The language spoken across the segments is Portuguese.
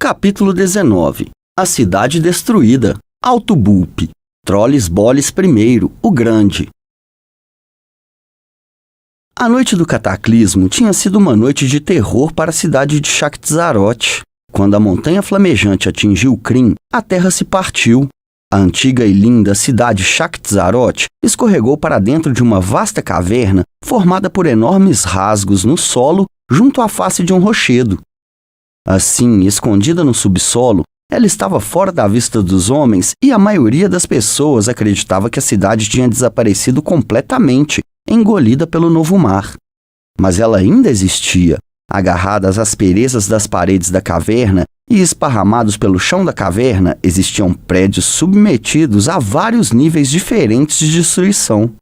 Capítulo 19. A cidade destruída. Alto Bulp. Trolles Boles I, o Grande. A noite do cataclismo tinha sido uma noite de terror para a cidade de Chakzaroth. Quando a montanha flamejante atingiu Krynn, a terra se partiu. A antiga e linda cidade Chakzaroth escorregou para dentro de uma vasta caverna formada por enormes rasgos no solo junto à face de um rochedo. Assim, escondida no subsolo, ela estava fora da vista dos homens e a maioria das pessoas acreditava que a cidade tinha desaparecido completamente, engolida pelo novo mar. Mas ela ainda existia. Agarrada às asperezas das paredes da caverna e esparramados pelo chão da caverna, existiam prédios submetidos a vários níveis diferentes de destruição.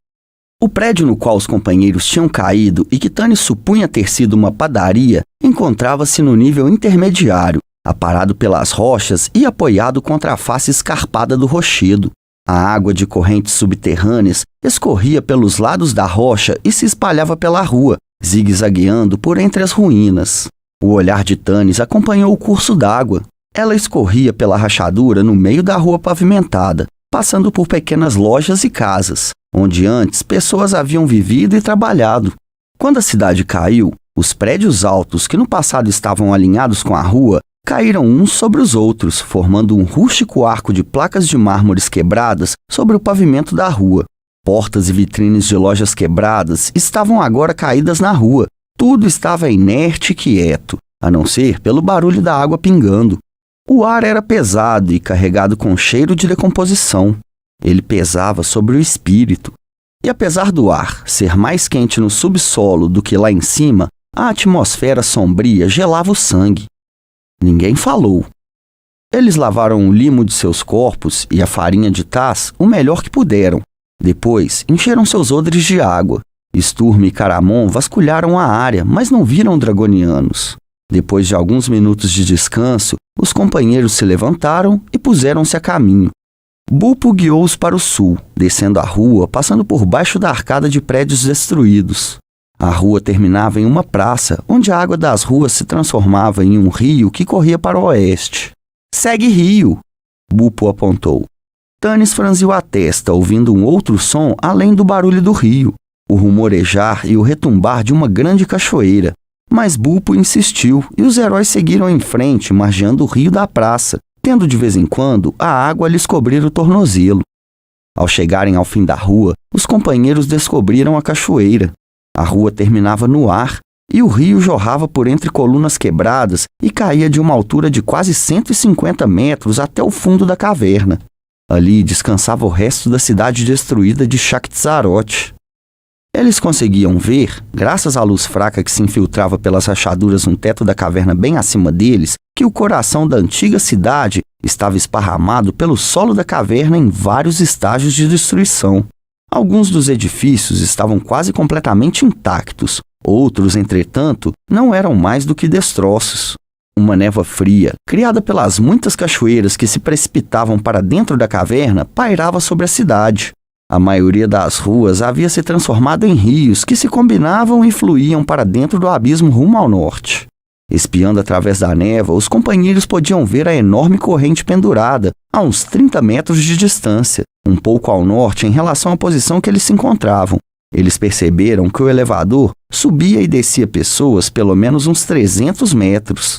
O prédio no qual os companheiros tinham caído e que Tani supunha ter sido uma padaria encontrava-se no nível intermediário, aparado pelas rochas e apoiado contra a face escarpada do rochedo. A água de correntes subterrâneas escorria pelos lados da rocha e se espalhava pela rua, zigue-zagueando por entre as ruínas. O olhar de Tanis acompanhou o curso d'água. Ela escorria pela rachadura no meio da rua pavimentada, passando por pequenas lojas e casas, onde antes pessoas haviam vivido e trabalhado. Quando a cidade caiu, os prédios altos que no passado estavam alinhados com a rua caíram uns sobre os outros, formando um rústico arco de placas de mármores quebradas sobre o pavimento da rua. Portas e vitrines de lojas quebradas estavam agora caídas na rua. Tudo estava inerte e quieto, a não ser pelo barulho da água pingando. O ar era pesado e carregado com cheiro de decomposição. Ele pesava sobre o espírito. E apesar do ar ser mais quente no subsolo do que lá em cima, a atmosfera sombria gelava o sangue. Ninguém falou. Eles lavaram o limo de seus corpos e a farinha de taz o melhor que puderam. Depois, encheram seus odres de água. Sturm e Caramon vasculharam a área, mas não viram dragonianos. Depois de alguns minutos de descanso, os companheiros se levantaram e puseram-se a caminho. Bulpo guiou-os para o sul, descendo a rua, passando por baixo da arcada de prédios destruídos. A rua terminava em uma praça, onde a água das ruas se transformava em um rio que corria para o oeste. «Segue rio!» Bulpo apontou. Tanis franziu a testa, ouvindo um outro som além do barulho do rio, o rumorejar e o retumbar de uma grande cachoeira. Mas Bulpo insistiu e os heróis seguiram em frente, margeando o rio da praça, tendo de vez em quando a água lhes cobrir o tornozelo. Ao chegarem ao fim da rua, os companheiros descobriram a cachoeira. A rua terminava no ar e o rio jorrava por entre colunas quebradas e caía de uma altura de quase 150 metros até o fundo da caverna. Ali descansava o resto da cidade destruída de Chakzaroth. Eles conseguiam ver, graças à luz fraca que se infiltrava pelas rachaduras no teto da caverna bem acima deles, que o coração da antiga cidade estava esparramado pelo solo da caverna em vários estágios de destruição. Alguns dos edifícios estavam quase completamente intactos, outros, entretanto, não eram mais do que destroços. Uma névoa fria, criada pelas muitas cachoeiras que se precipitavam para dentro da caverna, pairava sobre a cidade. A maioria das ruas havia se transformado em rios que se combinavam e fluíam para dentro do abismo rumo ao norte. Espiando através da névoa, os companheiros podiam ver a enorme corrente pendurada, a uns 30 metros de distância, um pouco ao norte em relação à posição que eles se encontravam. Eles perceberam que o elevador subia e descia pessoas pelo menos uns 300 metros.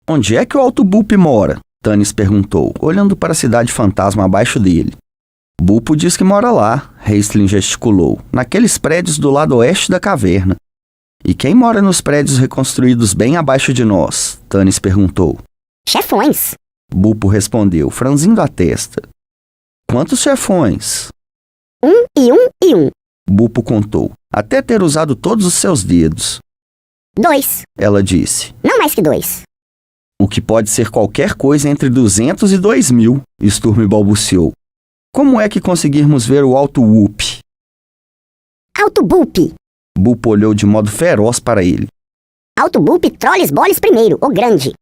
«Onde é que o Alto Bulp mora?» Tanis perguntou, olhando para a cidade fantasma abaixo dele. «Bulpo diz que mora lá», Raistlin gesticulou, naqueles prédios do lado oeste da caverna. «E quem mora nos prédios reconstruídos bem abaixo de nós?» Tanis perguntou. «Chefões», Bulpo respondeu, franzindo a testa. «Quantos chefões?» Um, Bulpo contou, até ter usado todos os seus dedos. 2, Ela disse. não mais que 2. «O que pode ser qualquer coisa entre 200 e 2000, Sturm balbuciou. «Como é que conseguirmos ver o Alto Whoop?» Alto Bulp, Bulpo olhou de modo feroz para ele. Alto Bulp Trolles Boles I, o Grande.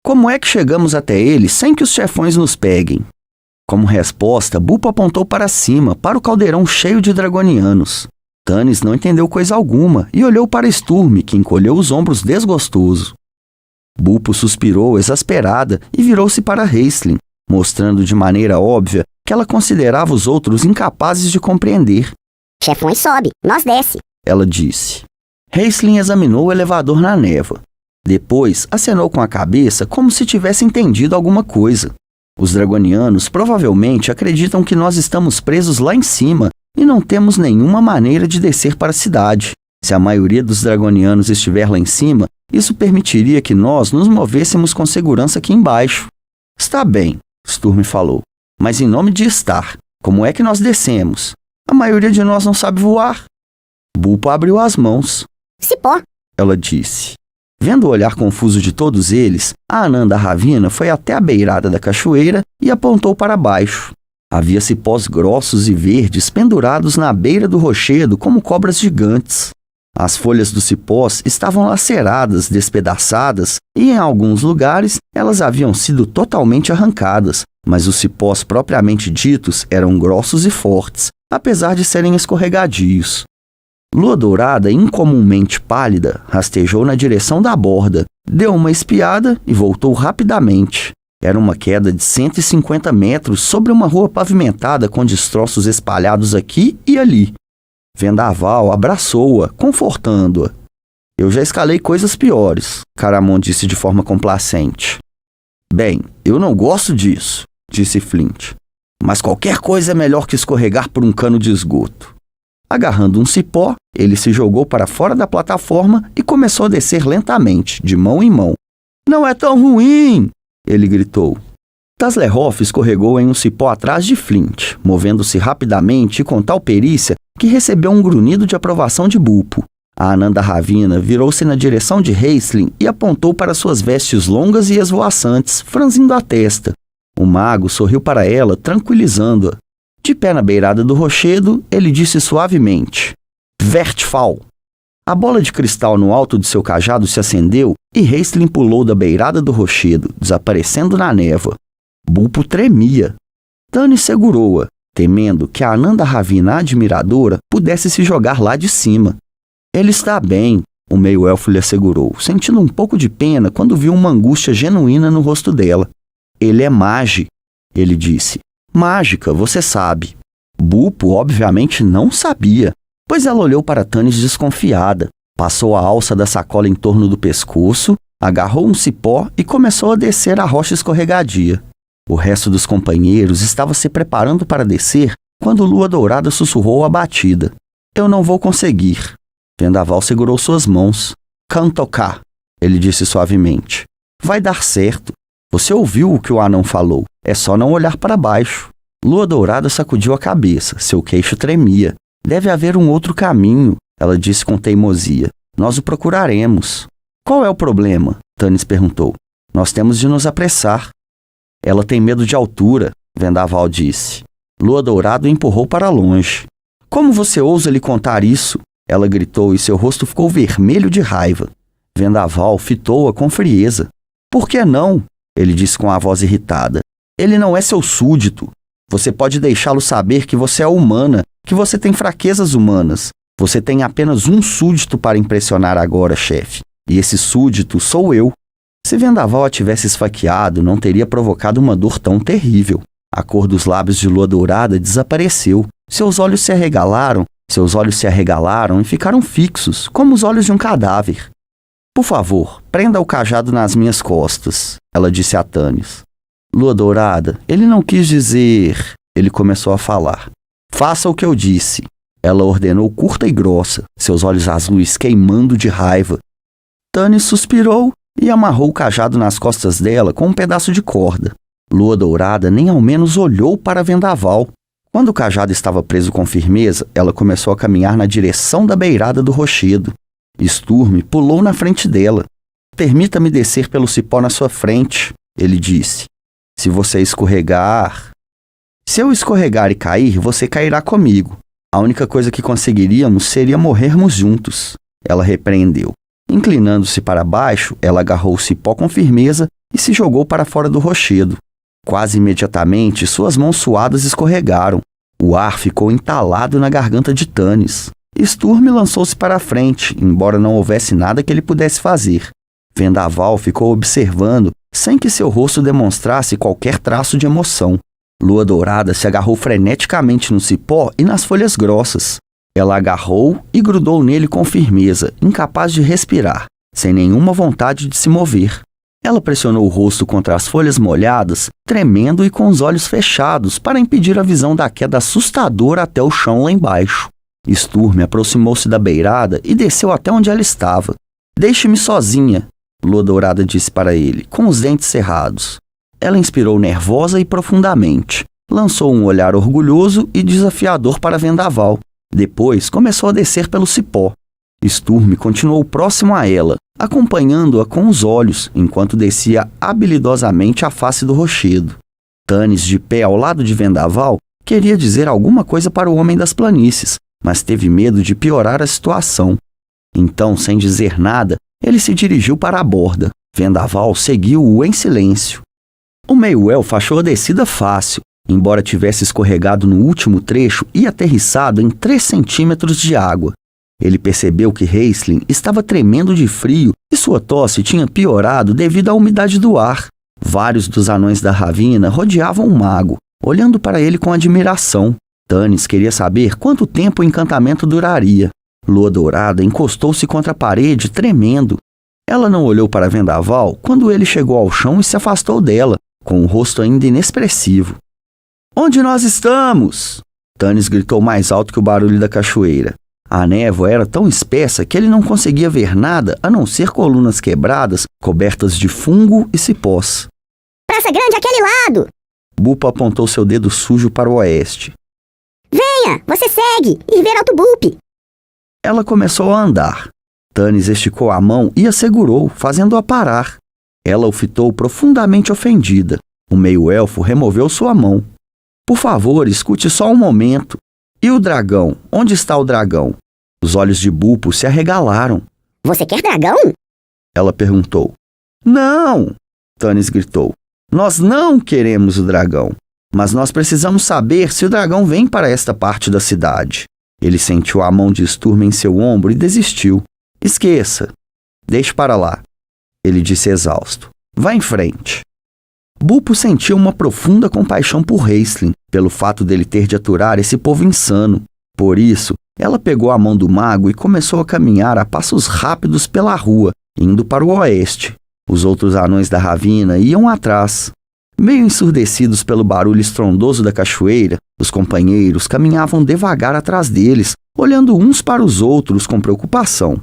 «Como é que chegamos até ele sem que os chefões nos peguem?» Como resposta, Bulpo apontou para cima, para o caldeirão cheio de dragonianos. Tanis não entendeu coisa alguma e olhou para Sturm, que encolheu os ombros desgostoso. Bulpo suspirou exasperada e virou-se para Raistlin, mostrando de maneira óbvia que ela considerava os outros incapazes de compreender. Chefões sobe, nós desce. Ela disse. Raistlin examinou o elevador na névoa. Depois, acenou com a cabeça como se tivesse entendido alguma coisa. Os dragonianos provavelmente acreditam que nós estamos presos lá em cima e não temos nenhuma maneira de descer para a cidade. Se a maioria dos dragonianos estiver lá em cima, isso permitiria que nós nos movêssemos com segurança aqui embaixo. Está bem, Sturm falou. Mas em nome de estar, como é que nós descemos? A maioria de nós não sabe voar. Bulpo abriu as mãos. Cipó. Ela disse. Vendo o olhar confuso de todos eles, a Anã da Ravina foi até a beirada da cachoeira e apontou para baixo. Havia cipós grossos e verdes pendurados na beira do rochedo como cobras gigantes. As folhas dos cipós estavam laceradas, despedaçadas, e em alguns lugares elas haviam sido totalmente arrancadas, mas os cipós propriamente ditos eram grossos e fortes, apesar de serem escorregadios. Lua Dourada, incomumente pálida, rastejou na direção da borda, deu uma espiada e voltou rapidamente. Era uma queda de 150 metros sobre uma rua pavimentada com destroços espalhados aqui e ali. Vendaval abraçou-a, confortando-a. Eu já escalei coisas piores, Caramon disse de forma complacente. Bem, eu não gosto disso, disse Flint. Mas qualquer coisa é melhor que escorregar por um cano de esgoto. Agarrando um cipó, ele se jogou para fora da plataforma e começou a descer lentamente, de mão em mão. Não é tão ruim! Ele gritou. Taslerhoff escorregou em um cipó atrás de Flint, movendo-se rapidamente e com tal perícia que recebeu um grunhido de aprovação de Bulpo. A Anã da Ravina virou-se na direção de Raistlin e apontou para suas vestes longas e esvoaçantes, franzindo a testa. O mago sorriu para ela, tranquilizando-a. De pé na beirada do rochedo, ele disse suavemente: Vertfall. A bola de cristal no alto de seu cajado se acendeu e Raistlin pulou da beirada do rochedo, desaparecendo na névoa. Bulpo tremia. Tani segurou-a, temendo que a Anã da Ravina admiradora pudesse se jogar lá de cima. Ele está bem, o meio-elfo lhe assegurou, sentindo um pouco de pena quando viu uma angústia genuína no rosto dela. Ele é mage, ele disse. Mágica, você sabe. Bulpo obviamente não sabia, pois ela olhou para Tanis desconfiada, passou a alça da sacola em torno do pescoço, agarrou um cipó e começou a descer a rocha escorregadia. O resto dos companheiros estava se preparando para descer quando Lua Dourada sussurrou abatida. Eu não vou conseguir. Vendaval segurou suas mãos. Cantocar, ele disse suavemente. Vai dar certo. Você ouviu o que o anão falou. É só não olhar para baixo. Lua Dourada sacudiu a cabeça. Seu queixo tremia. Deve haver um outro caminho, ela disse com teimosia. Nós o procuraremos. Qual é o problema? Tanis perguntou. Nós temos de nos apressar. Ela tem medo de altura, Vendaval disse. Lua Dourada o empurrou para longe. Como você ousa lhe contar isso? Ela gritou e seu rosto ficou vermelho de raiva. Vendaval fitou-a com frieza. Por que não? Ele disse com a voz irritada. Ele não é seu súdito. Você pode deixá-lo saber que você é humana, que você tem fraquezas humanas. Você tem apenas um súdito para impressionar agora, chefe. E esse súdito sou eu. Se Vendaval a tivesse esfaqueado, não teria provocado uma dor tão terrível. A cor dos lábios de Lua Dourada desapareceu. Seus olhos se arregalaram e ficaram fixos, como os olhos de um cadáver. Por favor, prenda o cajado nas minhas costas, ela disse a Tanis. Lua Dourada, ele não quis dizer... Ele começou a falar. Faça o que eu disse. Ela ordenou curta e grossa, seus olhos azuis queimando de raiva. Tanis suspirou e amarrou o cajado nas costas dela com um pedaço de corda. Lua Dourada nem ao menos olhou para Vendaval. Quando o cajado estava preso com firmeza, ela começou a caminhar na direção da beirada do rochedo. Sturm pulou na frente dela. Permita-me descer pelo cipó na sua frente, ele disse. Se você escorregar... Se eu escorregar e cair, você cairá comigo. A única coisa que conseguiríamos seria morrermos juntos. Ela repreendeu. Inclinando-se para baixo, ela agarrou o cipó com firmeza e se jogou para fora do rochedo. Quase imediatamente, suas mãos suadas escorregaram. O ar ficou entalado na garganta de Tanis. Sturm lançou-se para a frente, embora não houvesse nada que ele pudesse fazer. Vendaval ficou observando, sem que seu rosto demonstrasse qualquer traço de emoção. Lua Dourada se agarrou freneticamente no cipó e nas folhas grossas. Ela agarrou e grudou nele com firmeza, incapaz de respirar, sem nenhuma vontade de se mover. Ela pressionou o rosto contra as folhas molhadas, tremendo e com os olhos fechados para impedir a visão da queda assustadora até o chão lá embaixo. Sturme aproximou-se da beirada e desceu até onde ela estava. "Deixe-me sozinha", Lua Dourada disse para ele, com os dentes cerrados. Ela inspirou nervosa e profundamente. Lançou um olhar orgulhoso e desafiador para Vendaval. Depois começou a descer pelo cipó. Sturme continuou próximo a ela, acompanhando-a com os olhos, enquanto descia habilidosamente a face do rochedo. Tanis, de pé ao lado de Vendaval, queria dizer alguma coisa para o homem das planícies, mas teve medo de piorar a situação. Então, sem dizer nada, ele se dirigiu para a borda. Vendaval seguiu-o em silêncio. O meio-elfo achou a descida fácil, embora tivesse escorregado no último trecho e aterrissado em 3 centímetros de água. Ele percebeu que Raistlin estava tremendo de frio e sua tosse tinha piorado devido à umidade do ar. Vários dos anões da Ravina rodeavam o mago, olhando para ele com admiração. Tanis queria saber quanto tempo o encantamento duraria. Lua Dourada encostou-se contra a parede, tremendo. Ela não olhou para Vendaval quando ele chegou ao chão e se afastou dela, com o rosto ainda inexpressivo. "Onde nós estamos?" Tanis gritou mais alto que o barulho da cachoeira. A névoa era tão espessa que ele não conseguia ver nada a não ser colunas quebradas, cobertas de fungo e cipós. Praça Grande, aquele lado! Bupo apontou seu dedo sujo para o oeste. Venha, você segue, ir ver Alto Bupe. Ela começou a andar. Tanis esticou a mão e a segurou, fazendo-a parar. Ela o fitou profundamente ofendida. O meio-elfo removeu sua mão. "Por favor, escute só um momento. E o dragão? Onde está o dragão?" Os olhos de Bupo se arregalaram. Você quer dragão? Ela perguntou. "Não!" Tanis gritou. "Nós não queremos o dragão. Mas nós precisamos saber se o dragão vem para esta parte da cidade." Ele sentiu a mão de Sturme em seu ombro e desistiu. "Esqueça. Deixe para lá." Ele disse exausto. "Vá em frente." Bupo sentiu uma profunda compaixão por Raistlin, pelo fato dele ter de aturar esse povo insano. Por isso, ela pegou a mão do mago e começou a caminhar a passos rápidos pela rua, indo para o oeste. Os outros anões da Ravina iam atrás. Meio ensurdecidos pelo barulho estrondoso da cachoeira, os companheiros caminhavam devagar atrás deles, olhando uns para os outros com preocupação.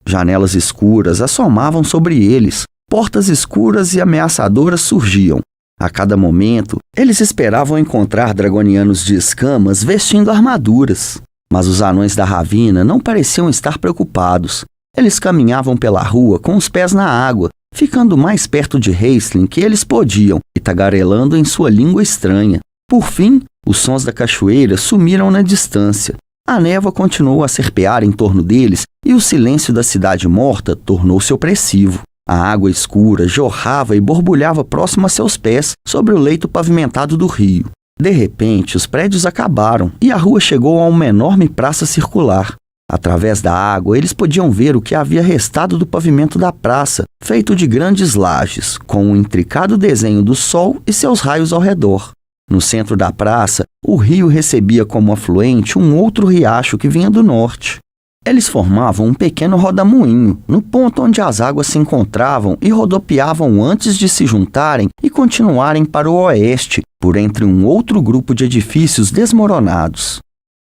Janelas escuras assomavam sobre eles, portas escuras e ameaçadoras surgiam. A cada momento, eles esperavam encontrar dragonianos de escamas vestindo armaduras. Mas os anões da Ravina não pareciam estar preocupados. Eles caminhavam pela rua com os pés na água, ficando mais perto de Raistlin que eles podiam e tagarelando em sua língua estranha. Por fim, os sons da cachoeira sumiram na distância. A névoa continuou a serpear em torno deles e o silêncio da cidade morta tornou-se opressivo. A água escura jorrava e borbulhava próximo a seus pés, sobre o leito pavimentado do rio. De repente, os prédios acabaram e a rua chegou a uma enorme praça circular. Através da água, eles podiam ver o que havia restado do pavimento da praça, feito de grandes lajes, com um intricado desenho do sol e seus raios ao redor. No centro da praça, o rio recebia como afluente um outro riacho que vinha do norte. Eles formavam um pequeno rodamuinho, no ponto onde as águas se encontravam e rodopiavam antes de se juntarem e continuarem para o oeste, por entre um outro grupo de edifícios desmoronados.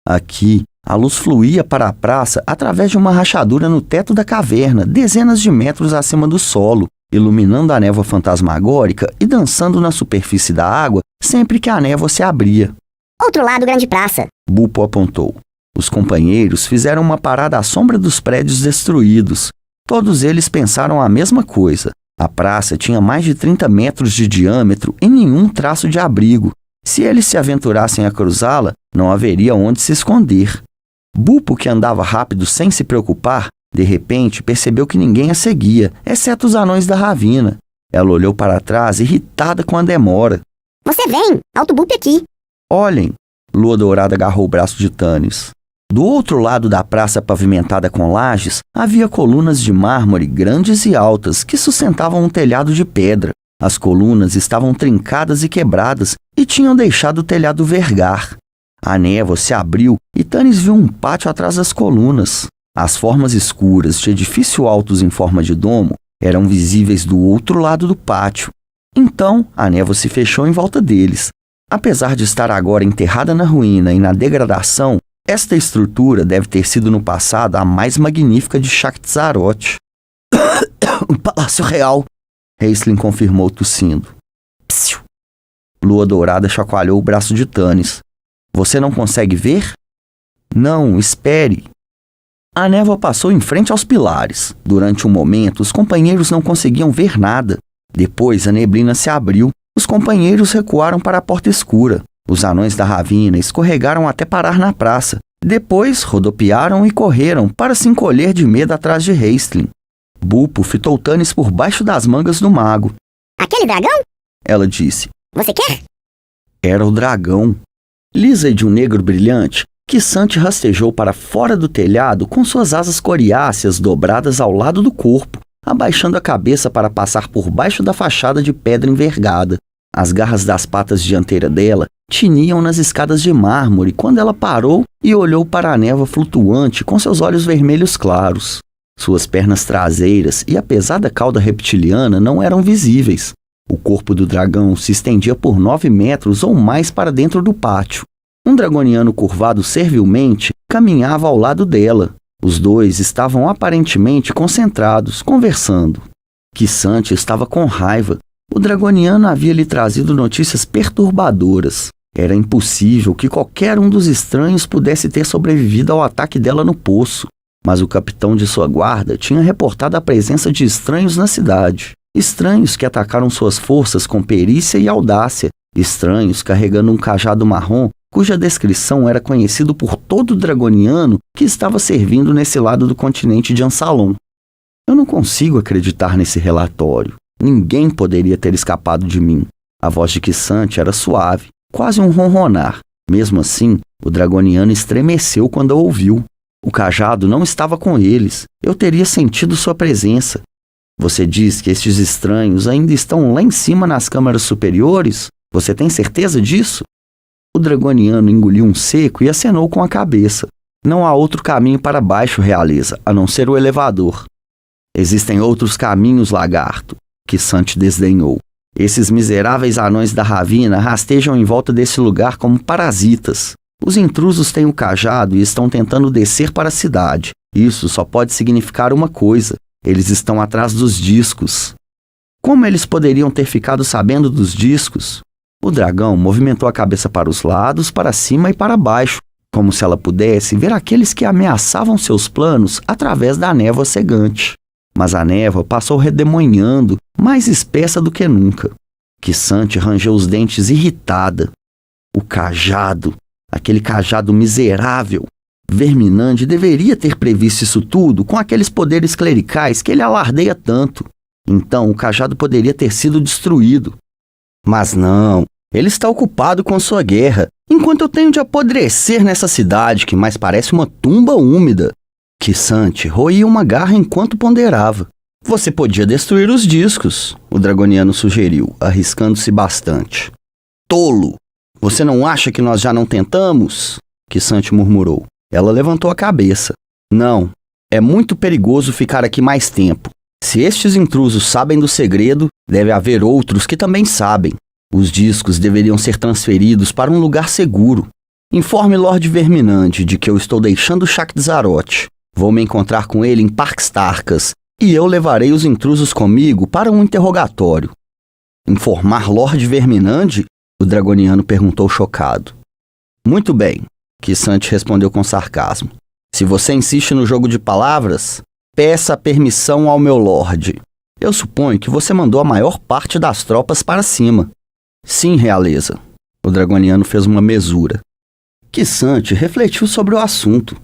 Aqui, a luz fluía para a praça através de uma rachadura no teto da caverna, dezenas de metros acima do solo, iluminando a névoa fantasmagórica e dançando na superfície da água sempre que a névoa se abria. Outro lado, Grande Praça. Bupo apontou. Os companheiros fizeram uma parada à sombra dos prédios destruídos. Todos eles pensaram a mesma coisa. A praça tinha mais de 30 metros de diâmetro e nenhum traço de abrigo. Se eles se aventurassem a cruzá-la, não haveria onde se esconder. Bupo, que andava rápido sem se preocupar, de repente percebeu que ninguém a seguia, exceto os anões da Ravina. Ela olhou para trás, irritada com a demora. Você vem, Alto Bupe aqui. Olhem! Lua Dourada agarrou o braço de Tanis. Do outro lado da praça pavimentada com lajes, havia colunas de mármore grandes e altas que sustentavam um telhado de pedra. As colunas estavam trincadas e quebradas e tinham deixado o telhado vergar. A névoa se abriu e Tanis viu um pátio atrás das colunas. As formas escuras de edifícios altos em forma de domo eram visíveis do outro lado do pátio. Então, a névoa se fechou em volta deles. Apesar de estar agora enterrada na ruína e na degradação, esta estrutura deve ter sido no passado a mais magnífica de Shakti-Zarot. Um palácio real, Raistlin confirmou tossindo. Psiu. Lua Dourada chacoalhou o braço de Tanis. Você não consegue ver? Não, espere. A névoa passou em frente aos pilares. Durante um momento, os companheiros não conseguiam ver nada. Depois, a neblina se abriu. Os companheiros recuaram para a porta escura. Os anões da ravina escorregaram até parar na praça. Depois, rodopiaram e correram para se encolher de medo atrás de Raistlin. Buppo fitou Tanis por baixo das mangas do mago. Aquele dragão? Ela disse. Você quer? Era o dragão. Lisa de um negro brilhante, K'Sante rastejou para fora do telhado com suas asas coriáceas dobradas ao lado do corpo, abaixando a cabeça para passar por baixo da fachada de pedra envergada. As garras das patas dianteiras dela tiniam nas escadas de mármore quando ela parou e olhou para a névoa flutuante com seus olhos vermelhos claros. Suas pernas traseiras e a pesada cauda reptiliana não eram visíveis. O corpo do dragão se estendia por 9 metros ou mais para dentro do pátio. Um dragoniano curvado servilmente caminhava ao lado dela. Os dois estavam aparentemente concentrados, conversando. K'Sante estava com raiva. O dragoniano havia lhe trazido notícias perturbadoras. Era impossível que qualquer um dos estranhos pudesse ter sobrevivido ao ataque dela no poço. Mas o capitão de sua guarda tinha reportado a presença de estranhos na cidade. Estranhos que atacaram suas forças com perícia e audácia. Estranhos carregando um cajado marrom, cuja descrição era conhecido por todo dragoniano que estava servindo nesse lado do continente de Ansalon. Eu não consigo acreditar nesse relatório. Ninguém poderia ter escapado de mim. A voz de K'Sante era suave, quase um ronronar. Mesmo assim, o dragoniano estremeceu quando a ouviu. O cajado não estava com eles. Eu teria sentido sua presença. Você diz que estes estranhos ainda estão lá em cima nas câmaras superiores? Você tem certeza disso? O dragoniano engoliu um seco e acenou com a cabeça. Não há outro caminho para baixo, realeza, a não ser o elevador. Existem outros caminhos, lagarto, K'Sante desdenhou. Esses miseráveis anões da ravina rastejam em volta desse lugar como parasitas. Os intrusos têm o cajado e estão tentando descer para a cidade. Isso só pode significar uma coisa. Eles estão atrás dos discos. Como eles poderiam ter ficado sabendo dos discos? O dragão movimentou a cabeça para os lados, para cima e para baixo, como se ela pudesse ver aqueles que ameaçavam seus planos através da névoa cegante. Mas a névoa passou redemoinhando, mais espessa do que nunca. K'Sante rangeu os dentes irritada. O cajado, aquele cajado miserável. Verminande deveria ter previsto isso tudo com aqueles poderes clericais que ele alardeia tanto. Então o cajado poderia ter sido destruído. Mas não, ele está ocupado com sua guerra, enquanto eu tenho de apodrecer nessa cidade que mais parece uma tumba úmida. K'Sante roía uma garra enquanto ponderava. Você podia destruir os discos, o dragoniano sugeriu, arriscando-se bastante. Tolo! Você não acha que nós já não tentamos? K'Sante murmurou. Ela levantou a cabeça. Não, é muito perigoso ficar aqui mais tempo. Se estes intrusos sabem do segredo, deve haver outros que também sabem. Os discos deveriam ser transferidos para um lugar seguro. Informe Lord Verminante de que eu estou deixando Shakti-Zarot. Vou me encontrar com ele em Parques Tarkas e eu levarei os intrusos comigo para um interrogatório. Informar Lord Verminante? O dragoniano perguntou chocado. Muito bem, K'Sante respondeu com sarcasmo. Se você insiste no jogo de palavras, peça permissão ao meu lorde. Eu suponho que você mandou a maior parte das tropas para cima. Sim, realeza. O dragoniano fez uma mesura. K'Sante refletiu sobre o assunto.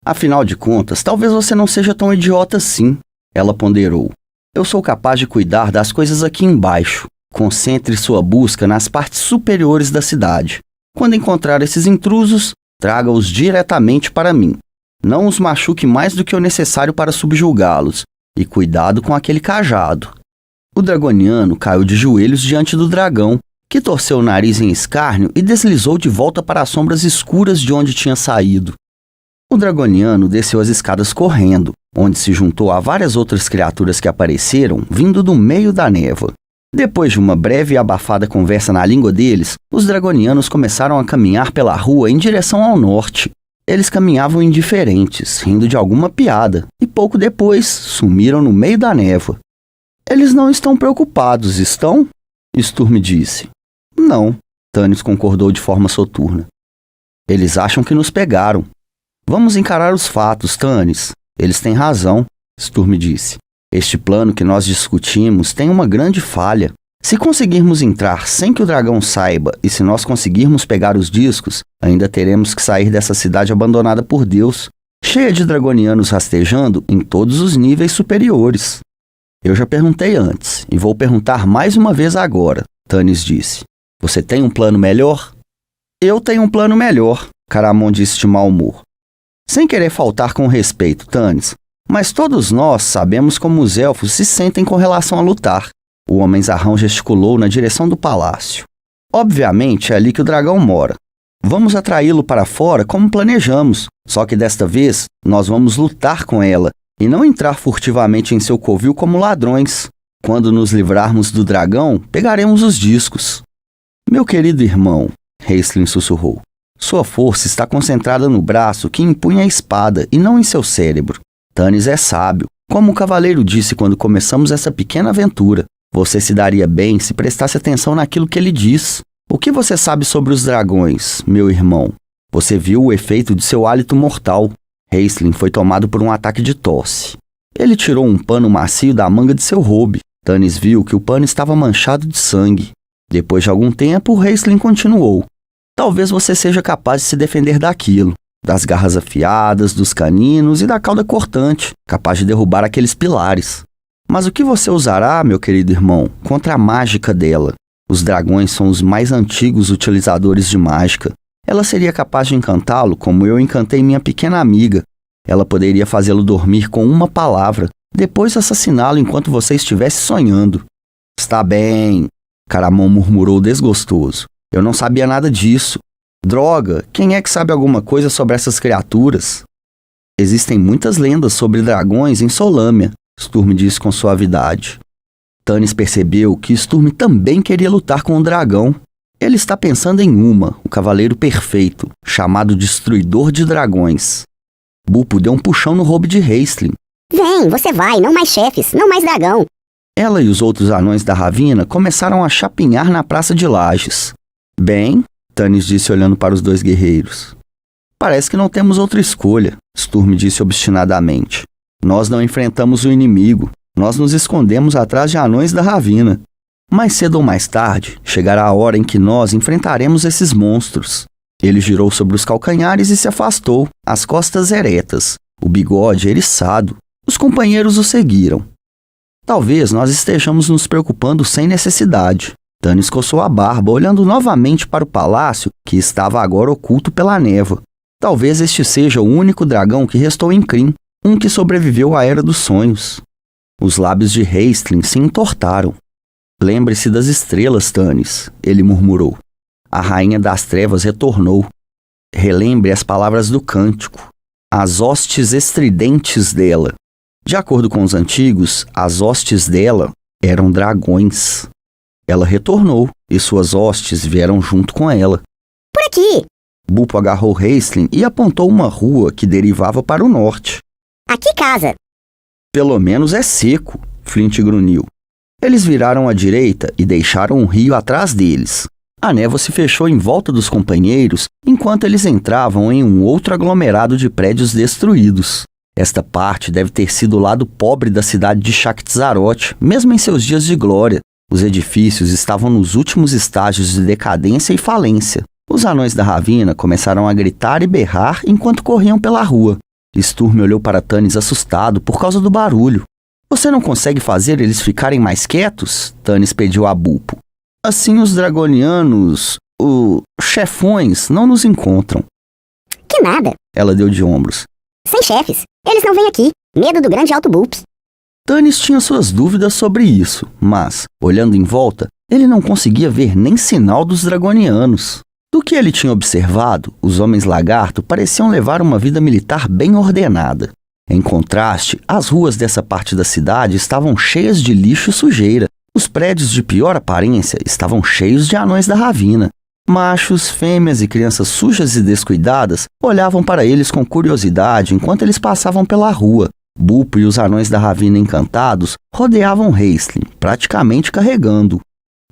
Afinal de contas, talvez você não seja tão idiota assim, ela ponderou. Eu sou capaz de cuidar das coisas aqui embaixo. Concentre sua busca nas partes superiores da cidade. Quando encontrar esses intrusos, Traga-os diretamente para mim. Não os machuque mais do que o necessário para subjugá-los. E cuidado com aquele cajado. O dragoniano caiu de joelhos diante do dragão, que torceu o nariz em escárnio e deslizou de volta para as sombras escuras de onde tinha saído. O dragoniano desceu as escadas correndo, onde se juntou a várias outras criaturas que apareceram vindo do meio da névoa. Depois de uma breve e abafada conversa na língua deles, os dragonianos começaram a caminhar pela rua em direção ao norte. Eles caminhavam indiferentes, rindo de alguma piada, e pouco depois sumiram no meio da névoa. Eles não estão preocupados, estão? Sturm disse. Não, Tannis concordou de forma soturna. Eles acham que nos pegaram. Vamos encarar os fatos, Tannis. Eles têm razão, Sturm disse. Este plano que nós discutimos tem uma grande falha. Se conseguirmos entrar sem que o dragão saiba e se nós conseguirmos pegar os discos, ainda teremos que sair dessa cidade abandonada por Deus, cheia de dragonianos rastejando em todos os níveis superiores. Eu já perguntei antes e vou perguntar mais uma vez agora, Tannis disse. Você tem um plano melhor? Eu tenho um plano melhor, Caramon disse de mau humor. Sem querer faltar com respeito, Tannis, mas todos nós sabemos como os elfos se sentem com relação a lutar. O homem-zarrão gesticulou na direção do palácio. Obviamente é ali que o dragão mora. Vamos atraí-lo para fora como planejamos, só que desta vez nós vamos lutar com ela e não entrar furtivamente em seu covil como ladrões. Quando nos livrarmos do dragão, pegaremos os discos. Meu querido irmão, Raistlin sussurrou, sua força está concentrada no braço que empunha a espada e não em seu cérebro. Tannis é sábio, como o cavaleiro disse quando começamos essa pequena aventura. Você se daria bem se prestasse atenção naquilo que ele diz. O que você sabe sobre os dragões, meu irmão? Você viu o efeito de seu hálito mortal. Raistlin foi tomado por um ataque de tosse. Ele tirou um pano macio da manga de seu robe. Tannis viu que o pano estava manchado de sangue. Depois de algum tempo, Raistlin continuou. Talvez você seja capaz de se defender daquilo. Das garras afiadas, dos caninos e da cauda cortante, capaz de derrubar aqueles pilares. Mas o que você usará, meu querido irmão, contra a mágica dela? Os dragões são os mais antigos utilizadores de mágica. Ela seria capaz de encantá-lo como eu encantei minha pequena amiga. Ela poderia fazê-lo dormir com uma palavra, depois assassiná-lo enquanto você estivesse sonhando. Está bem, Caramon murmurou desgostoso. Eu não sabia nada disso. Droga, quem é que sabe alguma coisa sobre essas criaturas? Existem muitas lendas sobre dragões em Solâmia, Sturm disse com suavidade. Tannis percebeu que Sturm também queria lutar com o dragão. Ele está pensando em o cavaleiro perfeito, chamado Destruidor de Dragões. Bupo deu um puxão no robe de Raistlin. Vem, você vai, não mais chefes, não mais dragão. Ela e os outros anões da Ravina começaram a chapinhar na praça de Lajes. Bem, Tannis disse olhando para os dois guerreiros. Parece que não temos outra escolha, Sturm disse obstinadamente. Nós não enfrentamos o inimigo, nós nos escondemos atrás de anões da Ravina. Mais cedo ou mais tarde, chegará a hora em que nós enfrentaremos esses monstros. Ele girou sobre os calcanhares e se afastou, as costas eretas, o bigode eriçado. Os companheiros o seguiram. Talvez nós estejamos nos preocupando sem necessidade. Tannis coçou a barba, olhando novamente para o palácio, que estava agora oculto pela névoa. Talvez este seja o único dragão que restou em Krynn, um que sobreviveu à Era dos Sonhos. Os lábios de Raistlin se entortaram. Lembre-se das estrelas, Tannis, ele murmurou. A rainha das trevas retornou. Relembre as palavras do cântico. As hostes estridentes dela. De acordo com os antigos, as hostes dela eram dragões. Ela retornou, e suas hostes vieram junto com ela. Por aqui! Bupo agarrou Raistlin e apontou uma rua que derivava para o norte. Aqui casa! Pelo menos é seco, Flint grunhiu. Eles viraram à direita e deixaram um rio atrás deles. A névoa se fechou em volta dos companheiros enquanto eles entravam em um outro aglomerado de prédios destruídos. Esta parte deve ter sido o lado pobre da cidade de Shakti-Zarot, mesmo em seus dias de glória. Os edifícios estavam nos últimos estágios de decadência e falência. Os anões da Ravina começaram a gritar e berrar enquanto corriam pela rua. Sturm olhou para Tannis assustado por causa do barulho. Você não consegue fazer eles ficarem mais quietos? Tannis pediu a Bupo. Assim os dragonianos, chefões, não nos encontram. Que nada. Ela deu de ombros. Sem chefes. Eles não vêm aqui. Medo do grande Alto Bulp. Tannis tinha suas dúvidas sobre isso, mas, olhando em volta, ele não conseguia ver nem sinal dos dragonianos. Do que ele tinha observado, os homens lagarto pareciam levar uma vida militar bem ordenada. Em contraste, as ruas dessa parte da cidade estavam cheias de lixo e sujeira. Os prédios de pior aparência estavam cheios de anões da ravina. Machos, fêmeas e crianças sujas e descuidadas olhavam para eles com curiosidade enquanto eles passavam pela rua. Bulpo e os anões da ravina encantados rodeavam Raistlin, praticamente carregando-o.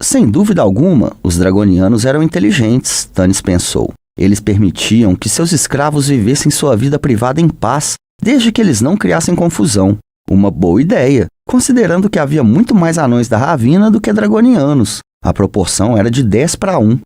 Sem dúvida alguma, os dragonianos eram inteligentes, Tannis pensou. Eles permitiam que seus escravos vivessem sua vida privada em paz, desde que eles não criassem confusão. Uma boa ideia, considerando que havia muito mais anões da ravina do que dragonianos. A proporção era de 10 para 1.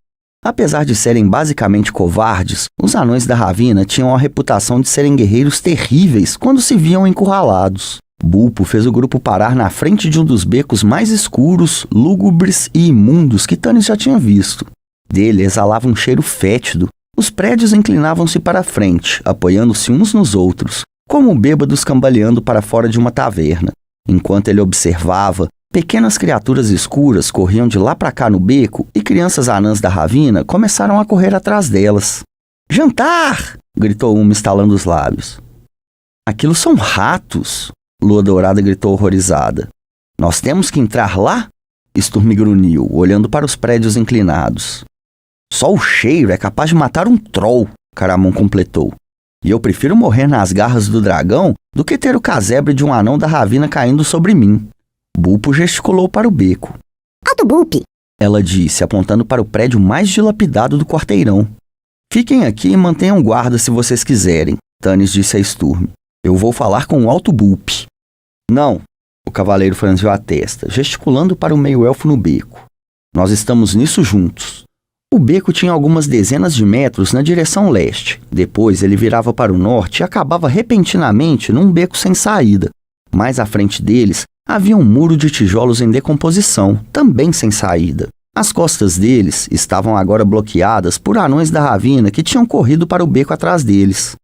Apesar de serem basicamente covardes, os anões da ravina tinham a reputação de serem guerreiros terríveis quando se viam encurralados. Bulpo fez o grupo parar na frente de um dos becos mais escuros, lúgubres e imundos que Tannis já tinha visto. Dele exalava um cheiro fétido. Os prédios inclinavam-se para a frente, apoiando-se uns nos outros, como bêbados cambaleando para fora de uma taverna. Enquanto ele observava, pequenas criaturas escuras corriam de lá para cá no beco e crianças anãs da ravina começaram a correr atrás delas. "Jantar!" gritou uma, estalando os lábios. "Aquilo são ratos!" Lua Dourada gritou horrorizada. "Nós temos que entrar lá?" Sturm grunhiu, olhando para os prédios inclinados. "Só o cheiro é capaz de matar um troll", Caramon completou. "E eu prefiro morrer nas garras do dragão do que ter o casebre de um anão da ravina caindo sobre mim." Bulpo gesticulou para o beco. Alto Bulp. Ela disse, apontando para o prédio mais dilapidado do quarteirão. "Fiquem aqui e mantenham guarda se vocês quiserem", Tannis disse a Sturm. "Eu vou falar com o Alto Bulp." "Não." O cavaleiro franziu a testa, gesticulando para o meio-elfo no beco. "Nós estamos nisso juntos." O beco tinha algumas dezenas de metros na direção leste. Depois ele virava para o norte e acabava repentinamente num beco sem saída. Mais à frente deles havia um muro de tijolos em decomposição, também sem saída. As costas deles estavam agora bloqueadas por anões da ravina que tinham corrido para o beco atrás deles.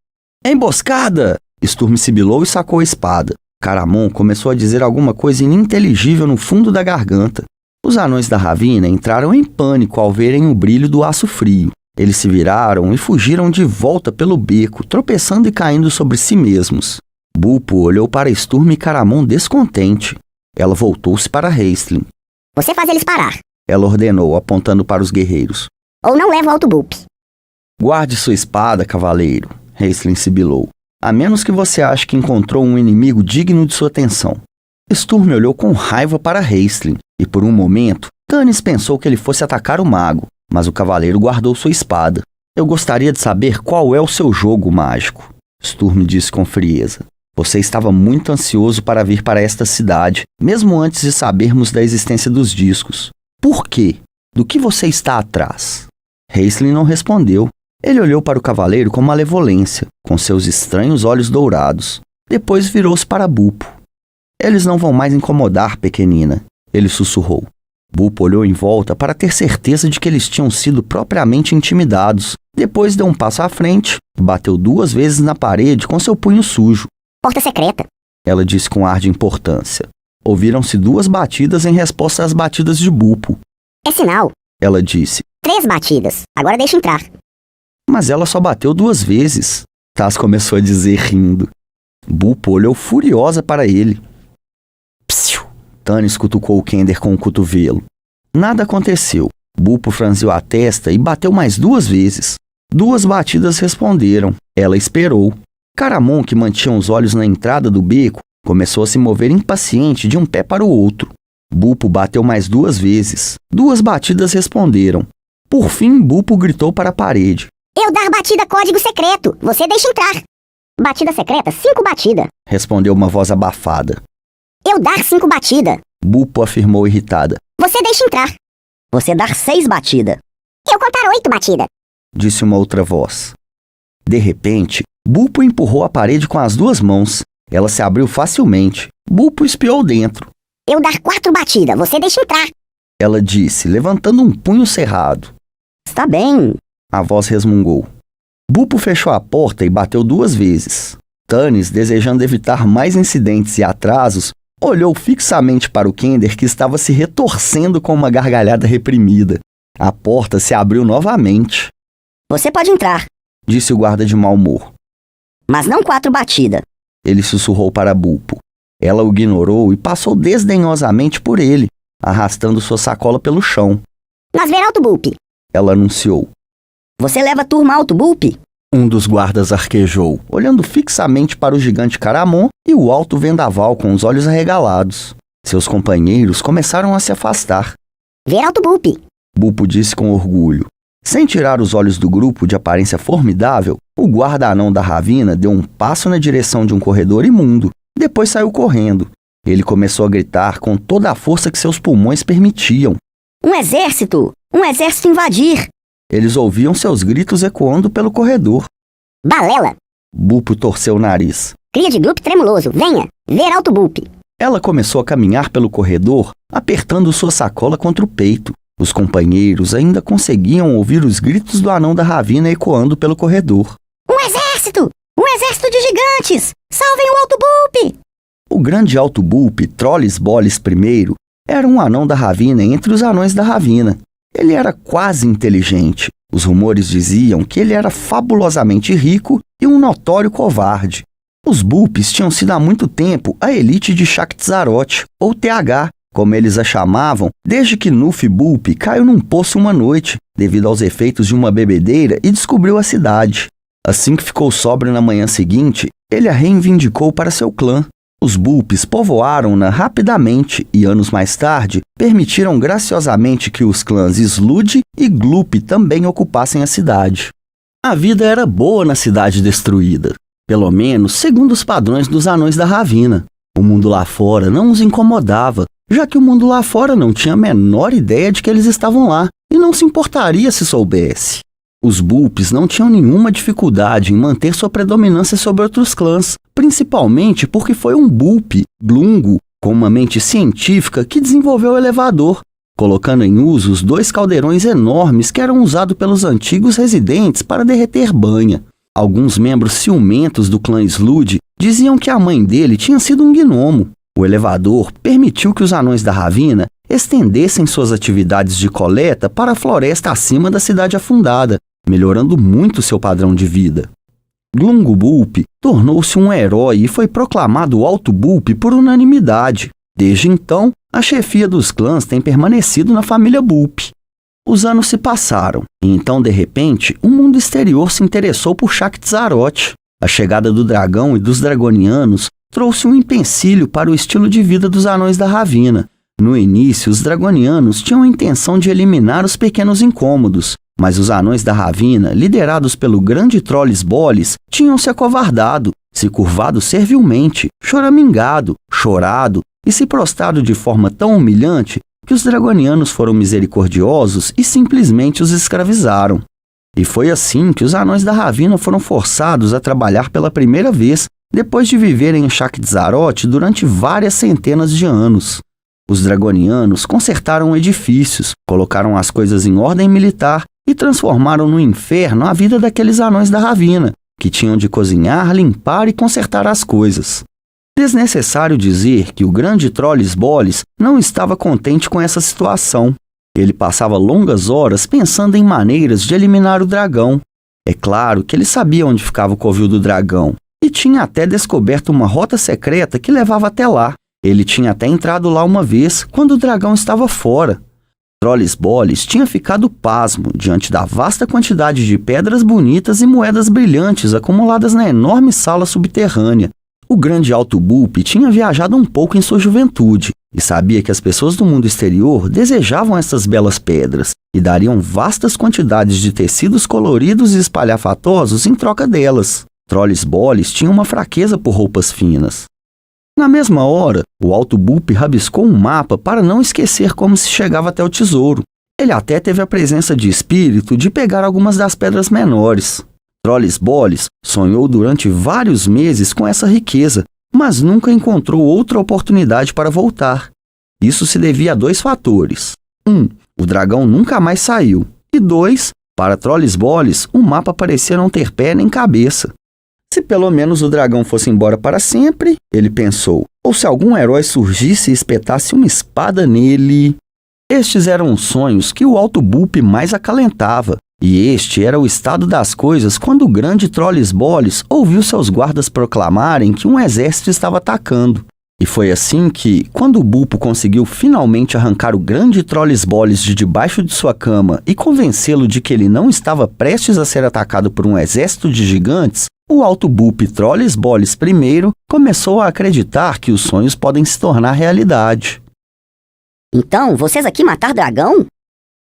"Emboscada!" Sturm sibilou e sacou a espada. Caramon começou a dizer alguma coisa ininteligível no fundo da garganta. Os anões da ravina entraram em pânico ao verem o brilho do aço frio. Eles se viraram e fugiram de volta pelo beco, tropeçando e caindo sobre si mesmos. Bulpo olhou para Sturm e Caramon descontente. Ela voltou-se para Raistlin. Você faz eles parar. Ela ordenou, apontando para os guerreiros. Ou não leva o Alto Bulp. "Guarde sua espada, cavaleiro", Raistlin sibilou. "A menos que você ache que encontrou um inimigo digno de sua atenção." Sturm olhou com raiva para Raistlin, e por um momento, Tannis pensou que ele fosse atacar o mago, mas o cavaleiro guardou sua espada. "Eu gostaria de saber qual é o seu jogo mágico", Sturm disse com frieza. "Você estava muito ansioso para vir para esta cidade, mesmo antes de sabermos da existência dos discos. Por quê? Do que você está atrás?" Raistlin não respondeu. Ele olhou para o cavaleiro com malevolência, com seus estranhos olhos dourados. Depois virou-se para Bulpo. "Eles não vão mais incomodar, pequenina", ele sussurrou. Bulpo olhou em volta para ter certeza de que eles tinham sido propriamente intimidados. Depois deu um passo à frente e bateu 2 vezes na parede com seu punho sujo. "Porta secreta", ela disse com ar de importância. Ouviram-se 2 batidas em resposta às batidas de Bulpo. "É sinal", ela disse. 3 batidas. Agora deixa entrar." "Mas ela só bateu 2 vezes", Taz começou a dizer rindo. Bulpo olhou furiosa para ele. "Psiu!" Tannis cutucou Kender com o cotovelo. Nada aconteceu. Bulpo franziu a testa e bateu mais 2 vezes. 2 batidas responderam. Ela esperou. Caramon, que mantinha os olhos na entrada do beco, começou a se mover impaciente de um pé para o outro. Bulpo bateu mais 2 vezes. 2 batidas responderam. Por fim, Bulpo gritou para a parede. "Eu dar batida código secreto. Você deixa entrar." "Batida secreta, 5 batida", respondeu uma voz abafada. "Eu dar 5 batida." Bulpo afirmou irritada. "Você deixa entrar." "Você dar 6 batida." "Eu contar 8 batida." disse uma outra voz. De repente, Bulpo empurrou a parede com as 2 mãos. Ela se abriu facilmente. Bulpo espiou dentro. "Eu dar 4 batida. Você deixa entrar." Ela disse, levantando um punho cerrado. "Está bem." A voz resmungou. Bupo fechou a porta e bateu 2 vezes. Tanis, desejando evitar mais incidentes e atrasos, olhou fixamente para o Kender, que estava se retorcendo com uma gargalhada reprimida. A porta se abriu novamente. Você pode entrar, Disse o guarda de mau humor. mas não 4 batidas. Ele sussurrou para Bupo. Ela o ignorou e passou desdenhosamente por ele, arrastando sua sacola pelo chão. Nós ver alto Bup. Ela anunciou. Você leva turma alto, Bup? Um dos guardas arquejou, olhando fixamente para o gigante Caramon e o alto vendaval com os olhos arregalados. Seus companheiros começaram a se afastar. Ver alto Bup. Bupo disse com orgulho. Sem tirar os olhos do grupo de aparência formidável, o guarda-anão da Ravina deu um passo na direção de um corredor imundo. Depois saiu correndo. Ele começou a gritar com toda a força que seus pulmões permitiam. Um exército! Um exército invadir! Eles ouviam seus gritos ecoando pelo corredor. Balela. Bupo torceu o nariz. Cria de Glup tremuloso. Venha. Ver alto Bup. Ela começou a caminhar pelo corredor, apertando sua sacola contra o peito. Os companheiros ainda conseguiam ouvir os gritos do anão da Ravina ecoando pelo corredor. Um exército! Um exército de gigantes! Salvem o alto Bup! O grande alto Bup, Trollis Bolis I, era um anão da Ravina entre os anões da Ravina. Ele era quase inteligente. Os rumores diziam que ele era fabulosamente rico e um notório covarde. Os Bups tinham sido há muito tempo a elite de Shaktzarot, ou TH, como eles a chamavam, desde que Nufi Bup caiu num poço uma noite, devido aos efeitos de uma bebedeira, e descobriu a cidade. Assim que ficou sóbrio na manhã seguinte, ele a reivindicou para seu clã. Os Bups povoaram-na rapidamente e, anos mais tarde, permitiram graciosamente que os clãs Slud e Glup também ocupassem a cidade. A vida era boa na cidade destruída, pelo menos segundo os padrões dos anões da Ravina. O mundo lá fora não os incomodava, já que o mundo lá fora não tinha a menor ideia de que eles estavam lá e não se importaria se soubesse. Os Bups não tinham nenhuma dificuldade em manter sua predominância sobre outros clãs, principalmente porque foi um Bup, Glungo, com uma mente científica que desenvolveu o elevador, colocando em uso os 2 caldeirões enormes que eram usados pelos antigos residentes para derreter banha. Alguns membros ciumentos do clã Slud diziam que a mãe dele tinha sido um gnomo. O elevador permitiu que os anões da Ravina estendessem suas atividades de coleta para a floresta acima da cidade afundada, melhorando muito seu padrão de vida. Glungo Bup tornou-se um herói e foi proclamado Alto Bup por unanimidade. Desde então, a chefia dos clãs tem permanecido na família Bup. Os anos se passaram, e então, de repente, o mundo exterior se interessou por Shaktzarot. A chegada do dragão e dos dragonianos trouxe um empecilho para o estilo de vida dos anões da Ravina. No início, os dragonianos tinham a intenção de eliminar os pequenos incômodos, mas os anões da Ravina, liderados pelo grande Trollis Bolis, tinham se acovardado, se curvado servilmente, choramingado, chorado e se prostrado de forma tão humilhante que os dragonianos foram misericordiosos e simplesmente os escravizaram. E foi assim que os anões da Ravina foram forçados a trabalhar pela primeira vez depois de viverem em Shaktzarot durante várias centenas de anos. Os dragonianos consertaram edifícios, colocaram as coisas em ordem militar e transformaram no inferno a vida daqueles anões da Ravina, que tinham de cozinhar, limpar e consertar as coisas. Desnecessário dizer que o grande Trollis Bolis não estava contente com essa situação. Ele passava longas horas pensando em maneiras de eliminar o dragão. É claro que ele sabia onde ficava o covil do dragão e tinha até descoberto uma rota secreta que levava até lá. Ele tinha até entrado lá uma vez, quando o dragão estava fora. Trollis Bolis tinha ficado pasmo diante da vasta quantidade de pedras bonitas e moedas brilhantes acumuladas na enorme sala subterrânea. O grande Alto Bup tinha viajado um pouco em sua juventude e sabia que as pessoas do mundo exterior desejavam essas belas pedras e dariam vastas quantidades de tecidos coloridos e espalhafatosos em troca delas. Trollis Bolis tinha uma fraqueza por roupas finas. Na mesma hora, o Alto Bup rabiscou um mapa para não esquecer como se chegava até o tesouro. Ele até teve a presença de espírito de pegar algumas das pedras menores. Trollis Bolis sonhou durante vários meses com essa riqueza, mas nunca encontrou outra oportunidade para voltar. Isso se devia a 2 fatores. 1. O dragão nunca mais saiu. E 2. Para Trolles Boles, o mapa parecia não ter pé nem cabeça. Se pelo menos o dragão fosse embora para sempre, ele pensou, ou se algum herói surgisse e espetasse uma espada nele. Estes eram os sonhos que o Alto Boop mais acalentava, e este era o estado das coisas quando o grande Trolles Boles ouviu seus guardas proclamarem que um exército estava atacando. E foi assim que, quando o Bulpo conseguiu finalmente arrancar o grande Trolles Boles de debaixo de sua cama e convencê-lo de que ele não estava prestes a ser atacado por um exército de gigantes, o Alto Boop Trolles Boles I começou a acreditar que os sonhos podem se tornar realidade. Então, vocês aqui mataram dragão?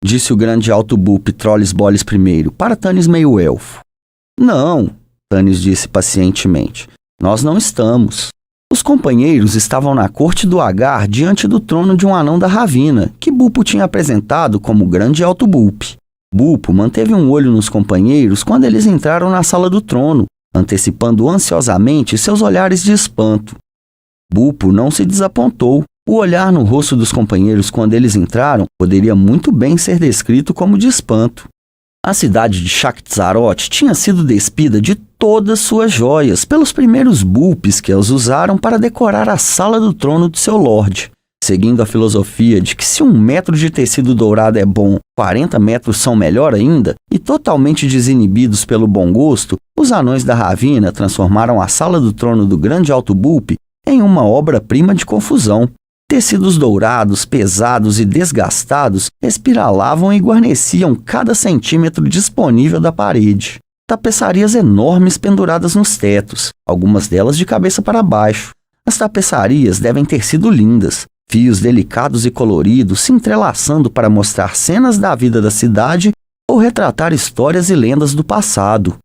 Disse o grande Alto Boop Trolles Boles I para Tanis Meio-Elfo. Não, Tanis disse pacientemente. Nós não estamos. Os companheiros estavam na corte do Agar diante do trono de um anão da Ravina, que Bulpo tinha apresentado como grande Alto Boop. Bulpo manteve um olho nos companheiros quando eles entraram na sala do trono, antecipando ansiosamente seus olhares de espanto. Bulpo não se desapontou. O olhar no rosto dos companheiros quando eles entraram poderia muito bem ser descrito como de espanto. A cidade de Shakt-Zarot tinha sido despida de todas suas joias pelos primeiros Bulpes que as usaram para decorar a sala do trono de seu lorde. Seguindo a filosofia de que se 1 metro de tecido dourado é bom, 40 metros são melhor ainda, e totalmente desinibidos pelo bom gosto, os anões da Ravina transformaram a sala do trono do grande Alto Boop em uma obra-prima de confusão. Tecidos dourados, pesados e desgastados espiralavam e guarneciam cada centímetro disponível da parede. Tapeçarias enormes penduradas nos tetos, algumas delas de cabeça para baixo. As tapeçarias devem ter sido lindas, fios delicados e coloridos se entrelaçando para mostrar cenas da vida da cidade ou retratar histórias e lendas do passado.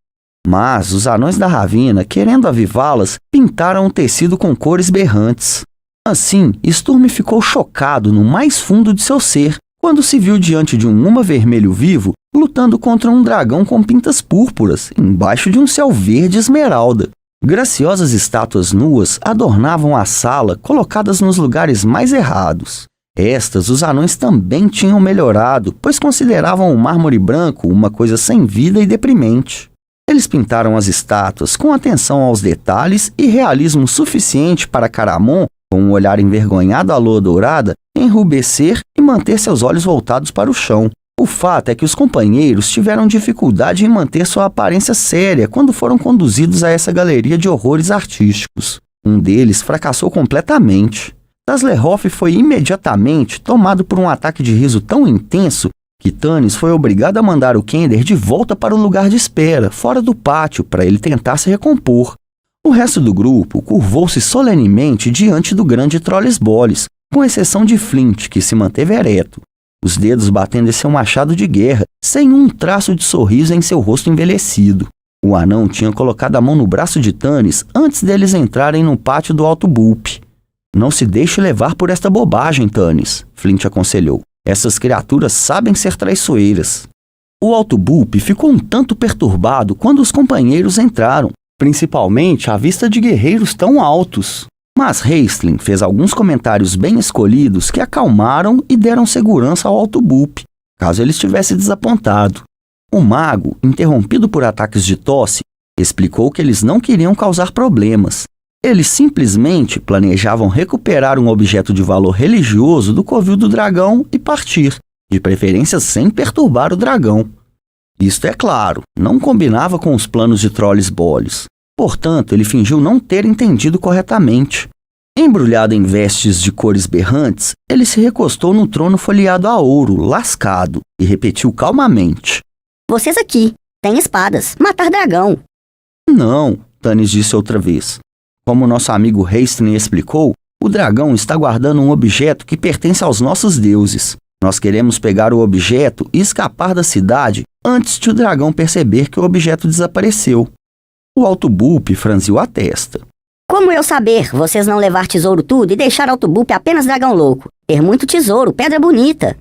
Mas os anões da Ravina, querendo avivá-las, pintaram o tecido com cores berrantes. Assim, Sturm ficou chocado no mais fundo de seu ser, quando se viu diante de um Uma Vermelho vivo, lutando contra um dragão com pintas púrpuras, embaixo de um céu verde esmeralda. Graciosas estátuas nuas adornavam a sala, colocadas nos lugares mais errados. Estas os anões também tinham melhorado, pois consideravam o mármore branco uma coisa sem vida e deprimente. Eles pintaram as estátuas com atenção aos detalhes e realismo suficiente para Caramon, com um olhar envergonhado à lua dourada, enrubescer e manter seus olhos voltados para o chão. O fato é que os companheiros tiveram dificuldade em manter sua aparência séria quando foram conduzidos a essa galeria de horrores artísticos. Um deles fracassou completamente. Taslerhoff foi imediatamente tomado por um ataque de riso tão intenso que Tanis foi obrigado a mandar o Kender de volta para o lugar de espera, fora do pátio, para ele tentar se recompor. O resto do grupo curvou-se solenemente diante do grande Trolles Boles, com exceção de Flint, que se manteve ereto, os dedos batendo em seu machado de guerra, sem um traço de sorriso em seu rosto envelhecido. O anão tinha colocado a mão no braço de Tanis antes deles entrarem no pátio do Alto Boop. Não se deixe levar por esta bobagem, Tanis, Flint aconselhou. Essas criaturas sabem ser traiçoeiras. O Alto Boop ficou um tanto perturbado quando os companheiros entraram, principalmente à vista de guerreiros tão altos. Mas Raistlin fez alguns comentários bem escolhidos que acalmaram e deram segurança ao Alto Boop, caso ele estivesse desapontado. O mago, interrompido por ataques de tosse, explicou que eles não queriam causar problemas. Eles simplesmente planejavam recuperar um objeto de valor religioso do covil do dragão e partir, de preferência sem perturbar o dragão. Isto, é claro, não combinava com os planos de Trolles Boles. Portanto, ele fingiu não ter entendido corretamente. Embrulhado em vestes de cores berrantes, ele se recostou no trono folheado a ouro, lascado, e repetiu calmamente. Vocês aqui, têm espadas, matar dragão. Não, Tanis disse outra vez. Como nosso amigo Raistlin explicou, o dragão está guardando um objeto que pertence aos nossos deuses. Nós queremos pegar o objeto e escapar da cidade antes de o dragão perceber que o objeto desapareceu. O Alto Boop franziu a testa. Como eu saber vocês não levar tesouro tudo e deixar Alto Boop apenas dragão louco? Ter muito tesouro, pedra bonita.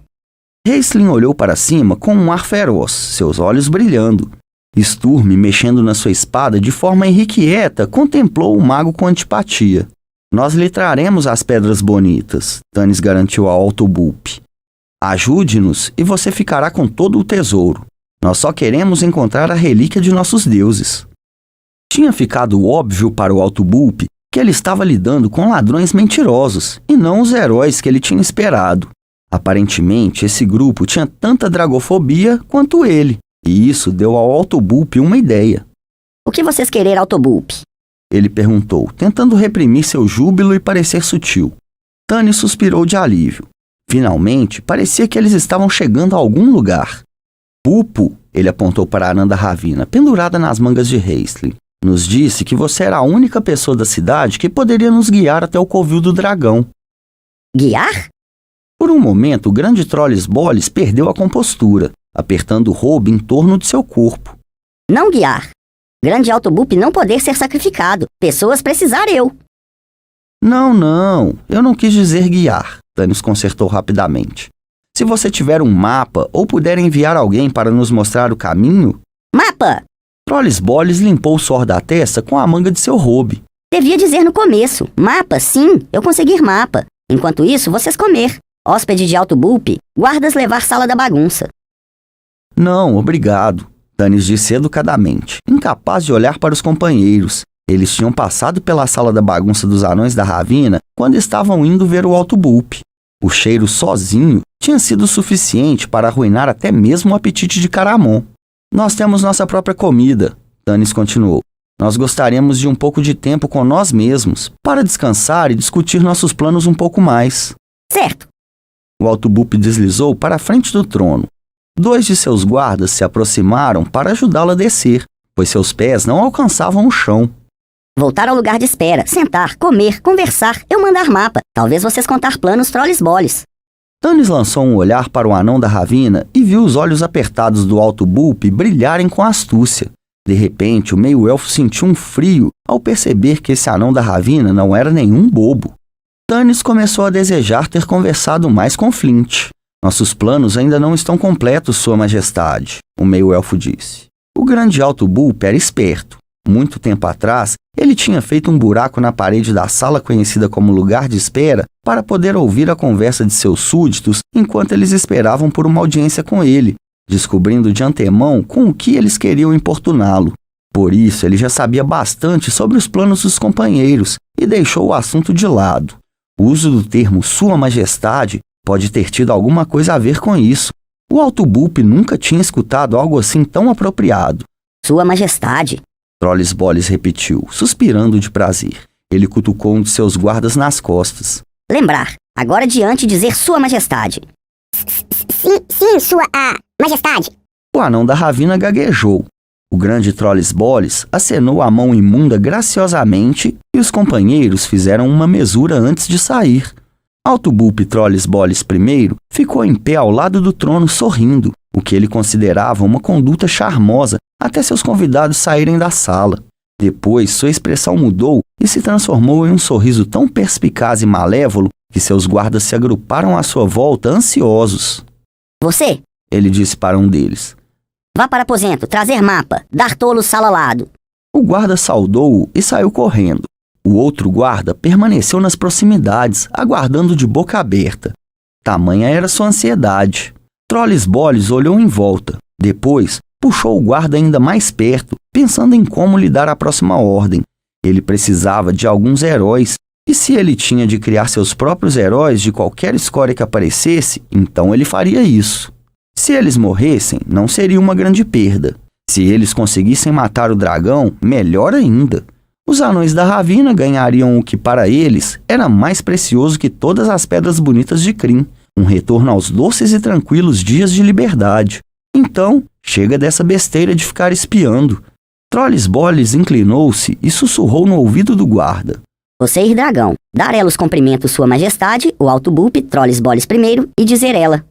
Raistlin olhou para cima com um ar feroz, seus olhos brilhando. Sturm, mexendo na sua espada de forma irrequieta, contemplou o mago com antipatia. Nós lhe traremos as pedras bonitas, Tanis garantiu ao Alto Boop. Ajude-nos e você ficará com todo o tesouro. Nós só queremos encontrar a relíquia de nossos deuses. Tinha ficado óbvio para o Autobulb que ele estava lidando com ladrões mentirosos e não os heróis que ele tinha esperado. Aparentemente, esse grupo tinha tanta dragofobia quanto ele, e isso deu ao Autobulb uma ideia. O que vocês querem, Autobulb? Ele perguntou, tentando reprimir seu júbilo e parecer sutil. Tani suspirou de alívio. Finalmente, parecia que eles estavam chegando a algum lugar. Pupo, ele apontou para Ananda Ravina, pendurada nas mangas de Raistlin. Nos disse que você era a única pessoa da cidade que poderia nos guiar até o covil do dragão. Guiar? Por um momento, o grande Trollis Bollis perdeu a compostura, apertando o roubo em torno de seu corpo. Não guiar. Grande Autobulb não poder ser sacrificado. Pessoas precisar eu. Não, eu não quis dizer guiar, Thanos consertou rapidamente. Se você tiver um mapa ou puder enviar alguém para nos mostrar o caminho... Mapa! Trollis Bollis limpou o suor da testa com a manga de seu robe. Devia dizer no começo. Mapa, sim, eu conseguir mapa. Enquanto isso, vocês comer. Hóspede de Autobulb, guardas levar sala da bagunça. Não, obrigado, Thanos disse educadamente, incapaz de olhar para os companheiros. Eles tinham passado pela sala da bagunça dos anões da Ravina quando estavam indo ver o Autobulb. O cheiro sozinho tinha sido suficiente para arruinar até mesmo o apetite de Caramon. Nós temos nossa própria comida, Thanos continuou. Nós gostaríamos de um pouco de tempo com nós mesmos, para descansar e discutir nossos planos um pouco mais. Certo. O Autobulb deslizou para a frente do trono. 2 de seus guardas se aproximaram para ajudá-lo a descer, pois seus pés não alcançavam o chão. Voltar ao lugar de espera, sentar, comer, conversar, eu mandar mapa. Talvez vocês contar planos Trollis Bollis. Thanos lançou um olhar para o anão da Ravina e viu os olhos apertados do Autobulb brilharem com astúcia. De repente, o meio-elfo sentiu um frio ao perceber que esse anão da Ravina não era nenhum bobo. Thanos começou a desejar ter conversado mais com Flint. Nossos planos ainda não estão completos, Sua Majestade, o meio-elfo disse. O grande Autobulb era esperto. Muito tempo atrás, ele tinha feito um buraco na parede da sala conhecida como lugar de espera para poder ouvir a conversa de seus súditos enquanto eles esperavam por uma audiência com ele, descobrindo de antemão com o que eles queriam importuná-lo. Por isso, ele já sabia bastante sobre os planos dos companheiros e deixou o assunto de lado. O uso do termo Sua Majestade pode ter tido alguma coisa a ver com isso. O Autobulb nunca tinha escutado algo assim tão apropriado. Sua Majestade. Trollis Bollis repetiu, suspirando de prazer. Ele cutucou um de seus guardas nas costas. Lembrar. Agora adiante dizer Sua Majestade. Sim, Sua Majestade. O anão da Ravina gaguejou. O grande Trollis Bollis acenou a mão imunda graciosamente e os companheiros fizeram uma mesura antes de sair. Autobulb Trollis Bollis I ficou em pé ao lado do trono sorrindo, o que ele considerava uma conduta charmosa até seus convidados saírem da sala. Depois, sua expressão mudou e se transformou em um sorriso tão perspicaz e malévolo que seus guardas se agruparam à sua volta ansiosos. Você, ele disse para um deles. Vá para aposento, trazer mapa, dar tolo sala ao lado. O guarda saudou-o e saiu correndo. O outro guarda permaneceu nas proximidades, aguardando de boca aberta. Tamanha era sua ansiedade. Trollis Bollis olhou em volta. Depois, puxou o guarda ainda mais perto, pensando em como lhe dar a próxima ordem. Ele precisava de alguns heróis, e se ele tinha de criar seus próprios heróis de qualquer escória que aparecesse, então ele faria isso. Se eles morressem, não seria uma grande perda. Se eles conseguissem matar o dragão, melhor ainda. Os anões da Ravina ganhariam o que para eles era mais precioso que todas as pedras bonitas de Krynn, um retorno aos doces e tranquilos dias de liberdade. Então, chega dessa besteira de ficar espiando. Trollis Bollis inclinou-se e sussurrou no ouvido do guarda. Você ir dragão, dar ela os cumprimentos Sua Majestade, o Autobulb Trollis Bollis I e dizer ela.